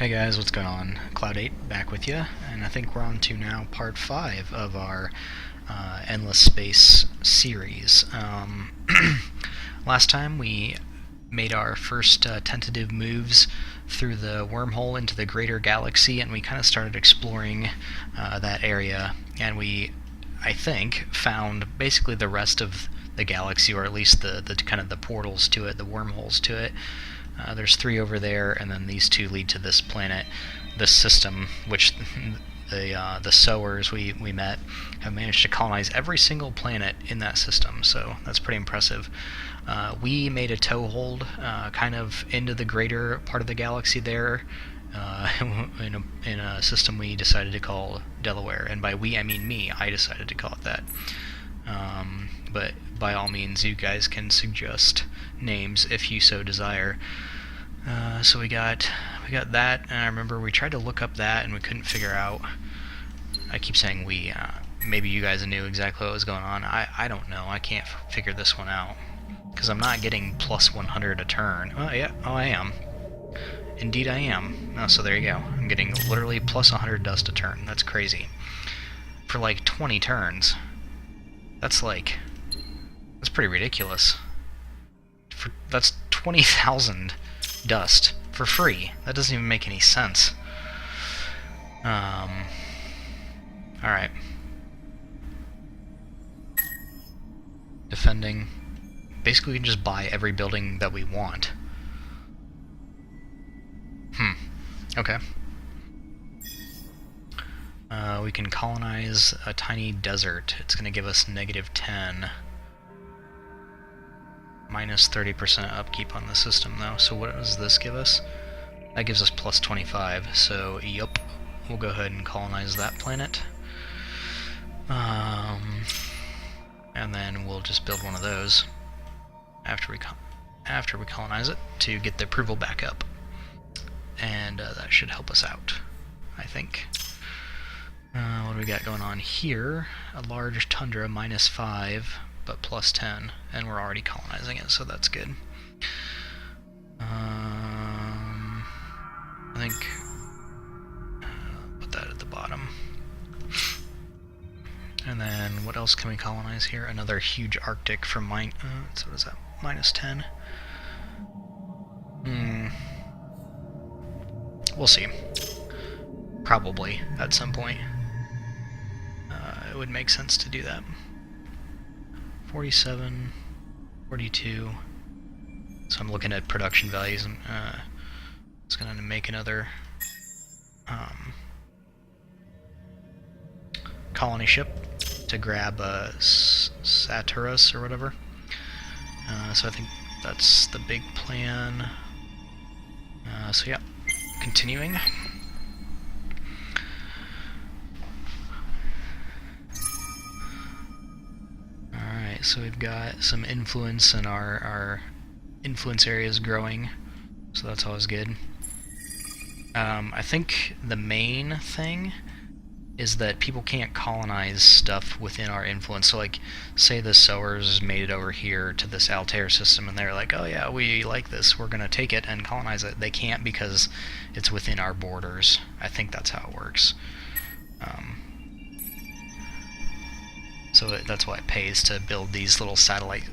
Hey guys, what's going on? Cloud8 back with you, and I think we're on to now part 5 of our Endless Space series. Last time we made our first tentative moves through the wormhole into the greater galaxy, and we kind of started exploring that area, and we, I think, found basically the rest of the galaxy, or at least the kind of the portals to it, the wormholes to it. There's 3 over there, and then these 2 lead to this planet, this system, which the sowers we met have managed to colonize every single planet in that system, so that's pretty impressive. We made a toehold kind of into the greater part of the galaxy there, in a system we decided to call Delaware, and by we I mean me. I decided to call it that. But by all means, you guys can suggest names if you so desire. So we got that, and I remember we tried to look up that and we couldn't figure out. I keep saying we. Maybe you guys knew exactly what was going on. I don't know. I can't figure this one out because I'm not getting plus 100 a turn. Oh yeah. Oh, I am. Indeed, I am. Oh, so there you go. I'm getting literally plus 100 dust a turn. That's crazy. For like 20 turns. That's pretty ridiculous. That's 20,000 dust for free. That doesn't even make any sense. Alright. Defending. Basically, we can just buy every building that we want. Okay. We can colonize a tiny desert. It's going to give us -10. Minus 30% upkeep on the system, though. So what does this give us? That gives us plus 25. So, yup. We'll go ahead and colonize that planet. And then we'll just build one of those after we colonize it to get the approval back up. And that should help us out, I think. What do we got going on here? A large tundra, -5, but plus 10, and we're already colonizing it, so that's good. I think put that at the bottom. And then what else can we colonize here? Another huge Arctic from so what is that? -10. We'll see. Probably at some point. It would make sense to do that. 47, 42. So I'm looking at production values. It's going to make another colony ship to grab Satyrus or whatever. So I think that's the big plan. So yeah, continuing. Alright, so we've got some influence, and our influence area is growing, so that's always good. I think the main thing is that people can't colonize stuff within our influence. So like, say the sowers made it over here to this Altair system, and they're like, oh yeah, we like this, we're gonna take it and colonize it. They can't because it's within our borders. I think that's how it works. So that's why it pays to build these little satellite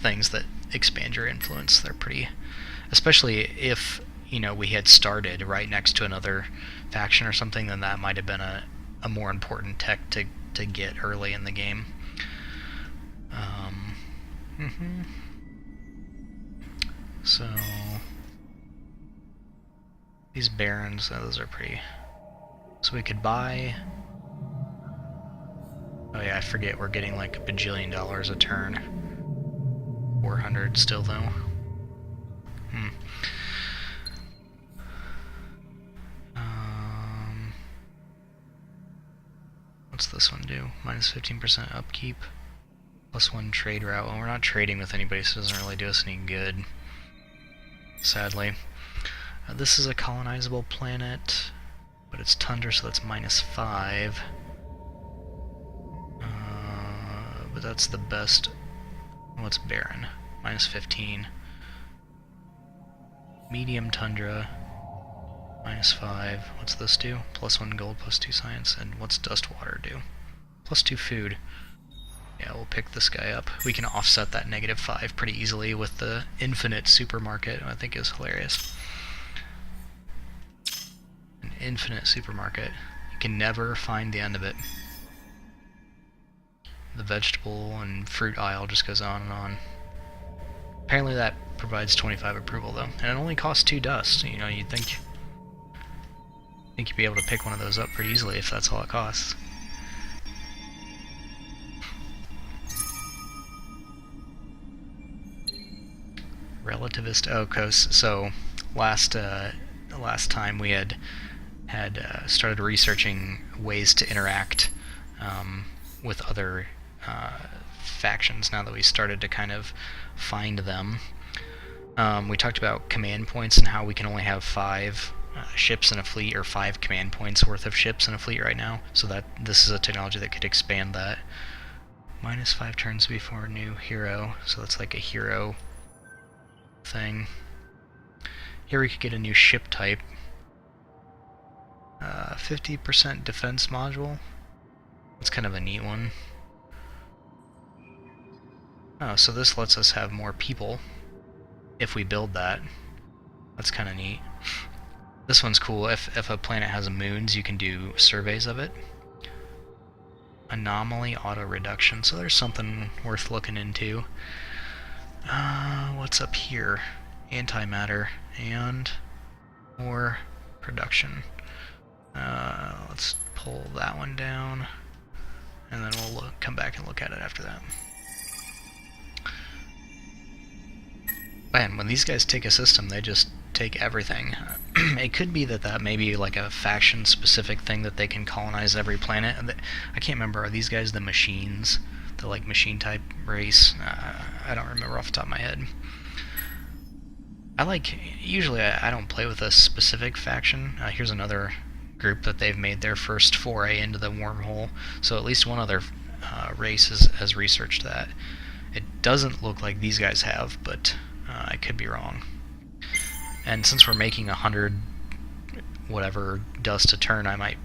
things that expand your influence. They're pretty, especially if, you know, we had started right next to another faction or something, then that might have been a more important tech to get early in the game. So these barons, those are pretty. So we could buy. Oh yeah, I forget we're getting like a bajillion dollars a turn. 400 still though. What's this one do? -15% upkeep. +1 trade route. Well, we're not trading with anybody, so it doesn't really do us any good. Sadly. This is a colonizable planet, but it's tundra, so that's -5. But that's the best. What's barren? -15. Medium tundra. -5. What's this do? +1 gold, +2 science, and what's dust water do? +2 food. Yeah, we'll pick this guy up. We can offset that -5 pretty easily with the infinite supermarket, I think is hilarious. An infinite supermarket. You can never find the end of it. The vegetable and fruit aisle just goes on and on. Apparently that provides 25 approval though, and it only costs 2 dust. You know, you'd think you'd be able to pick one of those up pretty easily if that's all it costs. Relativist Okos. So last time we had started researching ways to interact with other factions. Now that we started to kind of find them, we talked about command points and how we can only have 5 ships in a fleet, or 5 command points worth of ships in a fleet right now. So that this is a technology that could expand that. -5 turns before new hero. So that's like a hero thing. Here we could get a new ship type. 50% defense module. That's kind of a neat one. Oh, so this lets us have more people if we build that. That's kind of neat. This one's cool. If a planet has moons, you can do surveys of it. Anomaly auto reduction. So there's something worth looking into. What's up here? Antimatter and more production. Let's pull that one down, and then we'll come back and look at it after that. Man, when these guys take a system, they just take everything. It could be that may be like a faction-specific thing that they can colonize every planet. I can't remember, are these guys the machines? The like machine-type race? I don't remember off the top of my head. Usually I don't play with a specific faction. Here's another group that they've made their first foray into the wormhole, so at least one other race has researched that. It doesn't look like these guys have, but I could be wrong. And since we're making 100 whatever dust a turn, I might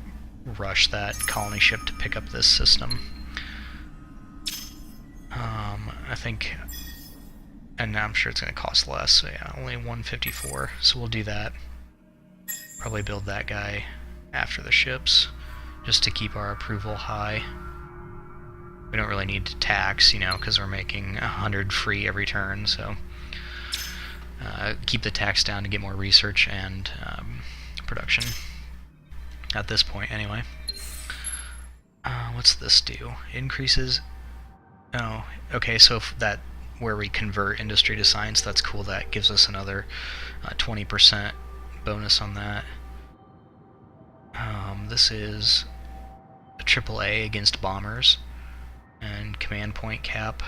rush that colony ship to pick up this system. I think, and I'm sure it's going to cost less, so yeah, only 154, so we'll do that. Probably build that guy after the ships, just to keep our approval high. We don't really need to tax, you know, because we're making 100 free every turn, so keep the tax down to get more research and production at this point anyway. What's this do? Increases. Oh, okay, so if that where we convert industry to science, that's cool. That gives us another 20% bonus on that. This is a AAA against bombers, and command point cap.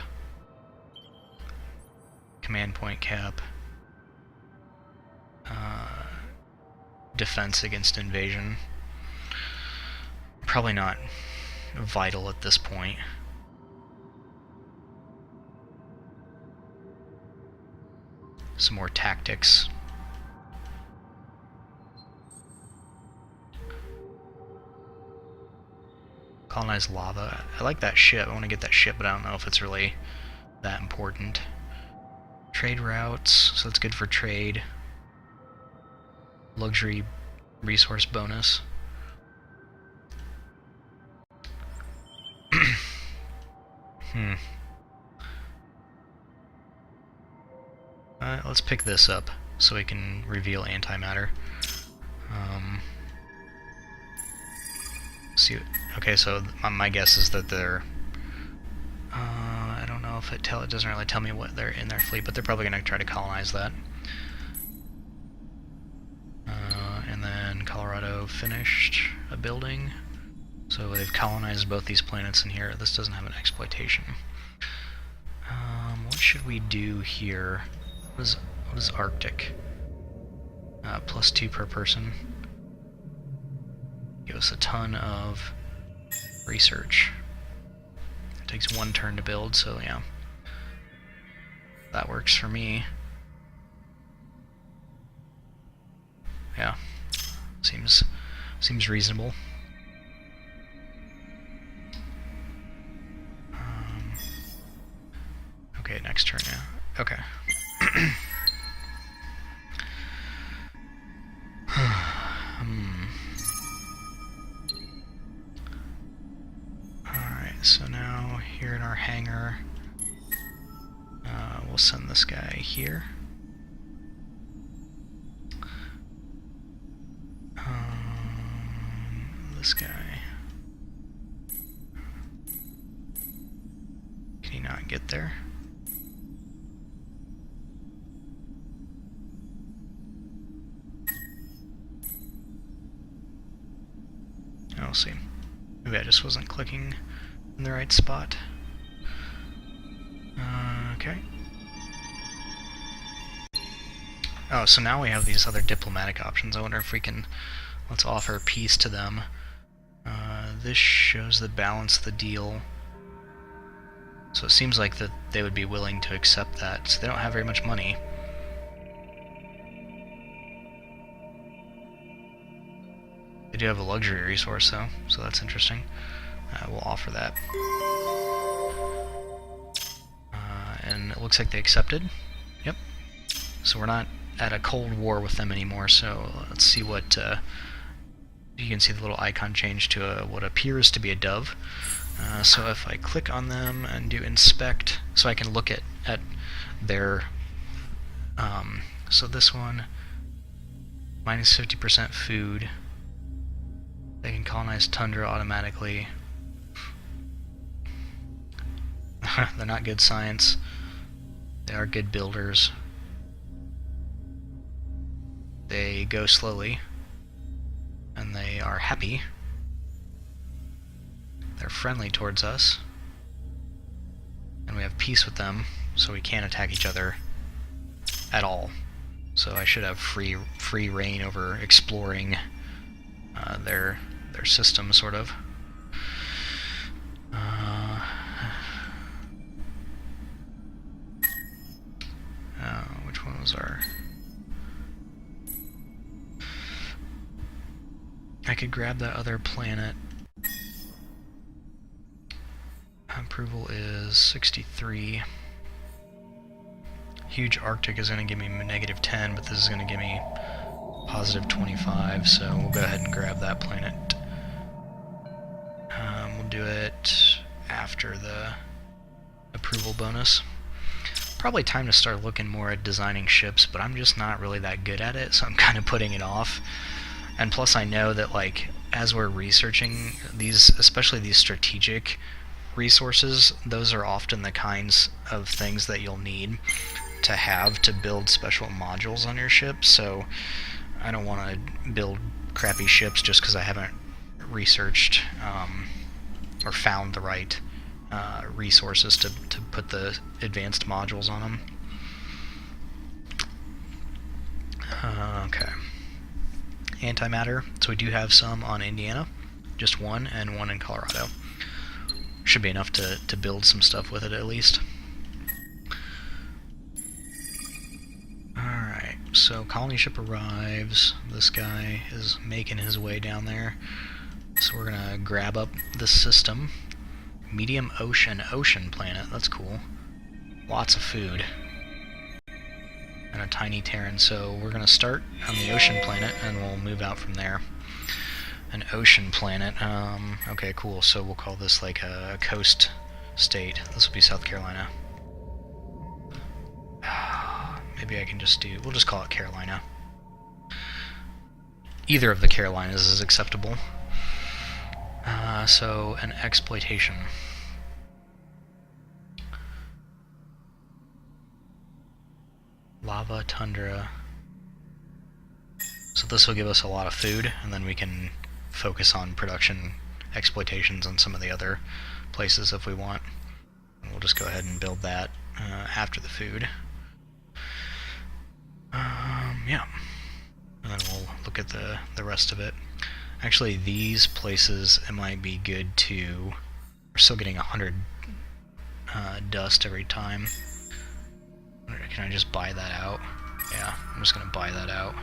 Command point cap. Defense against invasion. Probably not vital at this point. Some more tactics. Colonize lava. I like that ship. I want to get that ship, but I don't know if it's really that important. Trade routes, so that's good for trade. Luxury resource bonus. Let's pick this up so we can reveal antimatter. See, okay, so my guess is that they're. I don't know if it doesn't really tell me what they're in their fleet, but they're probably going to try to colonize that. And then Colorado finished a building, so they've colonized both these planets in here. This doesn't have an exploitation. What should we do here? What is Arctic? +2 per person. Give us a ton of research. It takes 1 turn to build, so yeah. That works for me. Yeah. Seems reasonable. Okay, next turn now. Okay. Alright, so now here in our hangar, we'll send this guy here. This guy. Can he not get there? I'll see. Maybe I just wasn't clicking in the right spot. Okay. Oh, so now we have these other diplomatic options. I wonder if we can... Let's offer peace to them. This shows the balance of the deal. So it seems like that they would be willing to accept that. So they don't have very much money. They do have a luxury resource, though, so that's interesting. We'll offer that. And it looks like they accepted. Yep. So we're not at a cold war with them anymore, so let's see what... you can see the little icon change to what appears to be a dove. So if I click on them and do inspect, so I can look at their... so this one, minus 50% food. They can colonize tundra automatically. They're not good science. They are good builders. They go slowly. And they are happy. They're friendly towards us. And we have peace with them, so we can't attack each other at all. So I should have free reign over exploring their system, sort of. Which one was our... I could grab that other planet. Approval is 63. Huge Arctic is going to give me negative 10, but this is going to give me positive 25, so we'll go ahead and grab that planet. We'll do it after the approval bonus. Probably time to start looking more at designing ships, but I'm just not really that good at it, so I'm kind of putting it off. And plus I know that, like, as we're researching these, especially these strategic resources, those are often the kinds of things that you'll need to have to build special modules on your ship, so I don't want to build crappy ships just because I haven't researched or found the right resources to put the advanced modules on them. Okay. Antimatter, so we do have some on Indiana, just one, and one in Colorado. Should be enough to build some stuff with it at least. Alright, so colony ship arrives. This guy is making his way down there. So we're gonna grab up the system. Medium ocean planet, that's cool. Lots of food. And a tiny Terran, so we're gonna start on the ocean planet and we'll move out from there. An ocean planet, okay, cool, so we'll call this like a coast state. This will be South Carolina. Maybe I can we'll just call it Carolina. Either of the Carolinas is acceptable. So, an exploitation. Lava, tundra. So this will give us a lot of food, and then we can focus on production exploitations on some of the other places if we want. And we'll just go ahead and build that after the food. Yeah. And then we'll look at the rest of it. Actually, these places, it might be good to... We're still getting 100 dust every time. Can I just buy that out? Yeah, I'm just going to buy that out.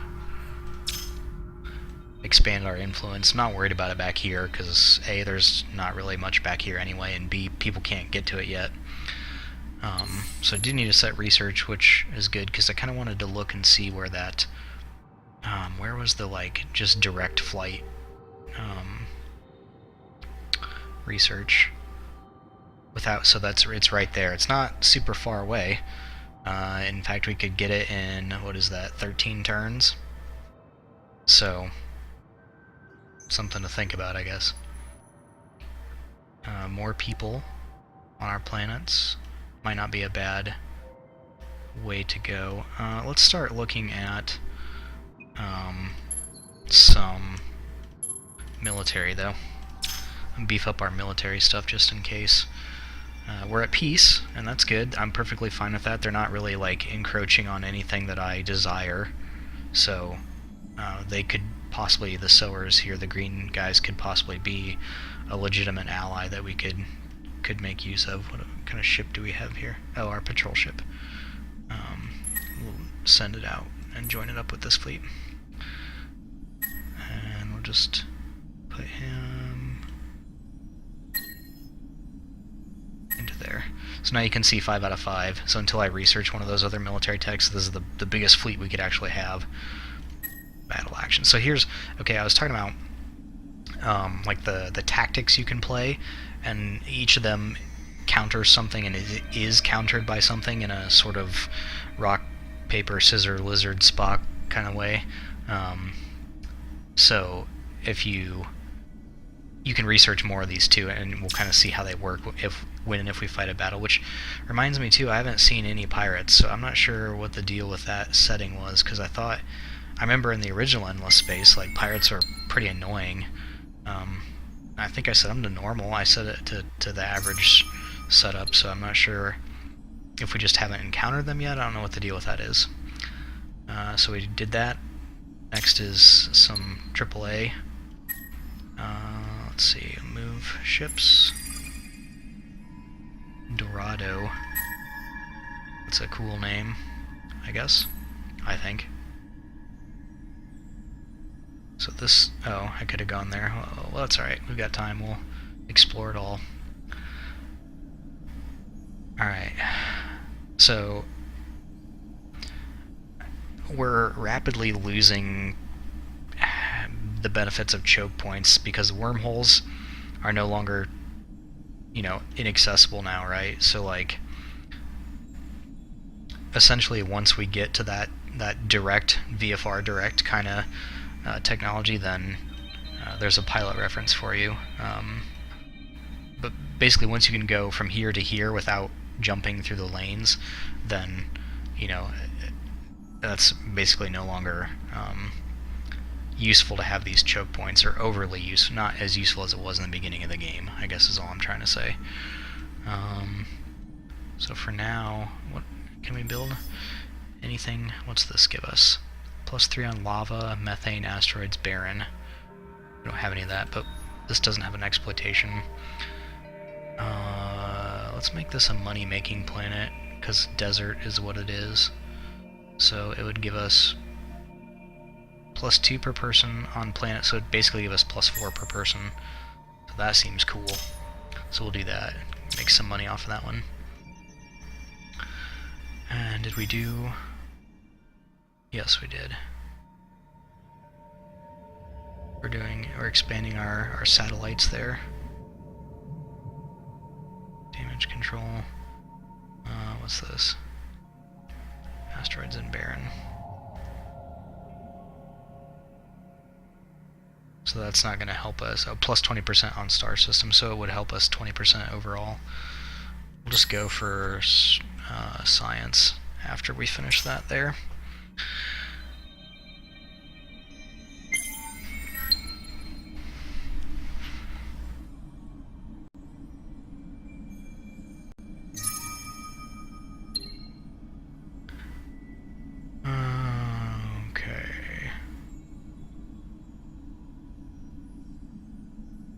expand our influence. I'm not worried about it back here because A, there's not really much back here anyway, and B, people can't get to it yet. So I do need to set research, which is good because I kind of wanted to look and see where that, where was the like just direct flight research without. So it's right there. It's not super far away. In fact, we could get it in, what is that, 13 turns? So something to think about, I guess. More people on our planets might not be a bad way to go. Let's start looking at some military, though. Beef up our military stuff just in case. We're at peace, and that's good. I'm perfectly fine with that. They're not really like encroaching on anything that I desire, so they could possibly, the sowers here, the green guys, could possibly be a legitimate ally that we could make use of. What kind of ship do we have here? Oh, our patrol ship. We'll send it out and join it up with this fleet, and we'll just put him into there. So now you can see 5 out of 5. So until I research one of those other military techs, this is the biggest fleet we could actually have. Battle action. So here's, okay, I was talking about like the tactics you can play, and each of them counters something and is countered by something in a sort of rock, paper, scissor, lizard, Spock kind of way. So if you can research more of these too, and we'll kind of see how they work when and if we fight a battle. Which reminds me too, I haven't seen any pirates, so I'm not sure what the deal with that setting was, because I remember in the original Endless Space, like, pirates are pretty annoying. I think I set them to normal. I set it to the average setup, so I'm not sure if we just haven't encountered them yet. I don't know what the deal with that is. So we did that. Next is some AAA. Let's see, move ships. Dorado. That's a cool name, I guess. I think. So this, oh, I could have gone there. Well, that's alright. We've got time. We'll explore it all. Alright. So, we're rapidly losing the benefits of choke points because wormholes are no longer, inaccessible now, right? So, like, essentially once we get to that direct, VFR direct kind of technology, then there's a pilot reference for you. But basically, once you can go from here to here without jumping through the lanes, then that's basically no longer useful to have these choke points, or overly useful, not as useful as it was in the beginning of the game, I guess is all I'm trying to say. So for now, what can we build? Anything? What's this give us? +3 on lava, methane, asteroids, barren. We don't have any of that, but this doesn't have an exploitation. Let's make this a money-making planet, because desert is what it is. So it would give us +2 per person on planet, so it'd basically give us +4 per person. So that seems cool. So we'll do that. Make some money off of that one. And did we do... Yes, we did. We're expanding our satellites there. Damage control. What's this? Asteroids and barren. So that's not going to help us. Oh, +20% on star system, so it would help us 20% overall. We'll just go for science after we finish that there.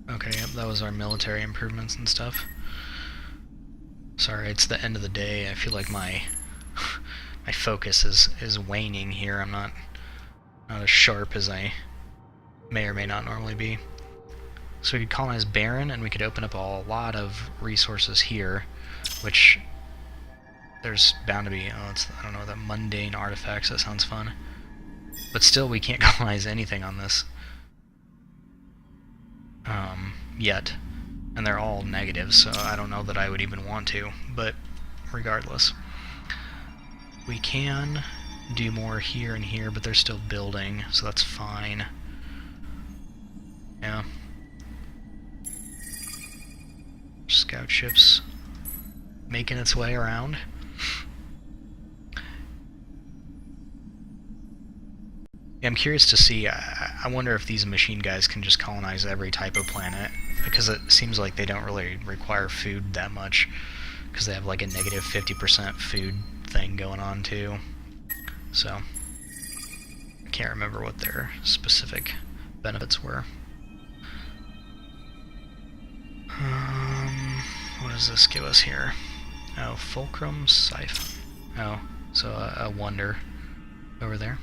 Okay, yep, that was our military improvements and stuff. Sorry, it's the end of the day. I feel like my focus is waning here. I'm not as sharp as I may or may not normally be. So we could colonize Barren, and we could open up a lot of resources here, which there's bound to be, I don't know, that mundane artifacts, that sounds fun. But still, we can't colonize anything on this yet. And they're all negative, so I don't know that I would even want to, but regardless. We can do more here and here, but they're still building, so that's fine. Yeah. Scout ships making its way around. Yeah, I'm curious to see, I wonder if these machine guys can just colonize every type of planet, because it seems like they don't really require food that much, because they have like a negative 50% food thing going on too. So, I can't remember what their specific benefits were. What does this give us here? Oh, Fulcrum Siphon. Oh, so a wonder over there.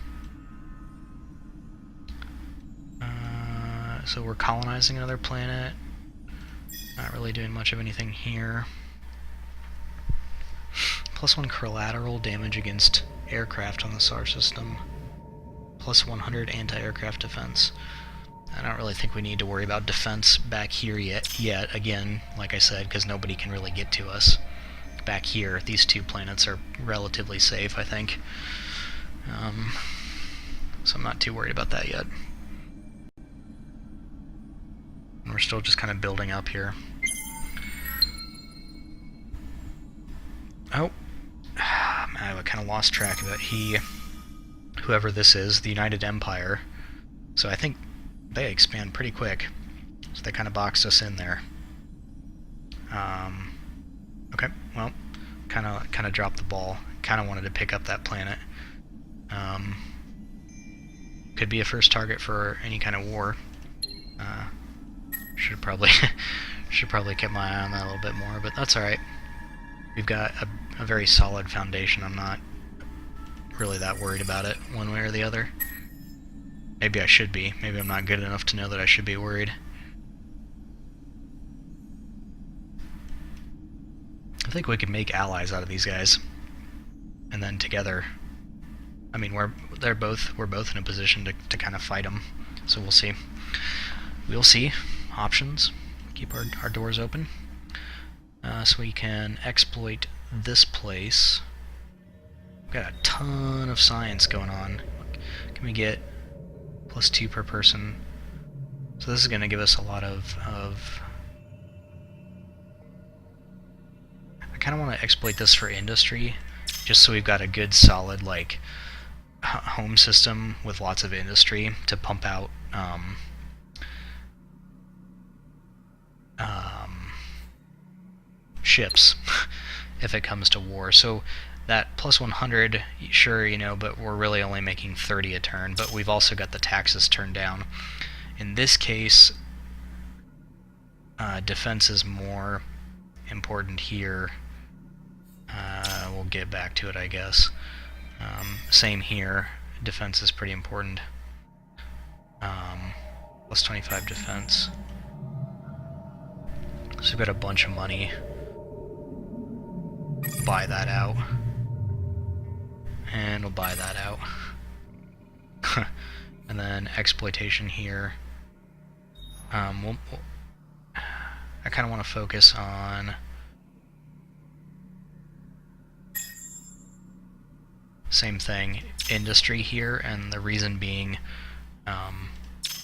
So we're colonizing another planet. Not really doing much of anything here. +1 collateral damage against aircraft on the SAR system. +100 anti-aircraft defense. I don't really think we need to worry about defense back here yet. Again, like I said, because nobody can really get to us. Back here, these two planets are relatively safe, I think. So I'm not too worried about that yet. And we're still just kind of building up here. Oh, man, I kind of lost track of it. Whoever this is, the United Empire. So I think they expand pretty quick. So they kind of boxed us in there. Okay, well, kind of dropped the ball. Kind of wanted to pick up that planet. Could be a first target for any kind of war. Should probably kept my eye on that a little bit more, but that's all right. We've got a very solid foundation. I'm not really that worried about it one way or the other. Maybe I should be. Maybe I'm not good enough to know that I should be worried. I think we could make allies out of these guys, and then together, I mean, we're both in a position to kind of fight them. So we'll see. We'll see. Options. Keep our doors open. So we can exploit this place. We've got a ton of science going on. Can we get +2 per person? So this is going to give us a lot of... I kind of want to exploit this for industry, just so we've got a good solid like home system with lots of industry to pump out ships if it comes to war. So that +100, sure, you know, but we're really only making 30 a turn, but we've also got the taxes turned down. In this case, defense is more important here. We'll get back to it, I guess. Same here. Defense is pretty important. +25 defense. So we've got a bunch of money. Buy that out. And we'll buy that out. And then exploitation here. I kind of want to focus on same thing, industry here, and the reason being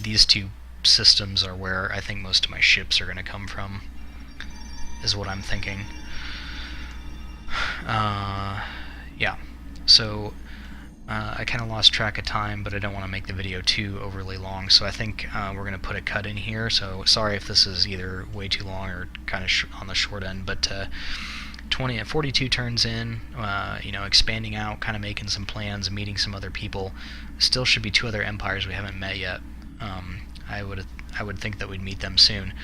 these two systems are where I think most of my ships are going to come from, is what I'm thinking. Yeah, so I kind of lost track of time, but I don't want to make the video too overly long, so I think we're going to put a cut in here. So sorry if this is either way too long or kind of on the short end, but 42 turns in, you know, expanding out, kind of making some plans, meeting some other people. Still should be 2 other empires we haven't met yet. I would think that we'd meet them soon.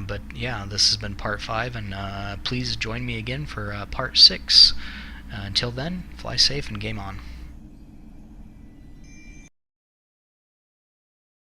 But yeah, this has been part 5, and please join me again for part 6. Until then, fly safe and game on.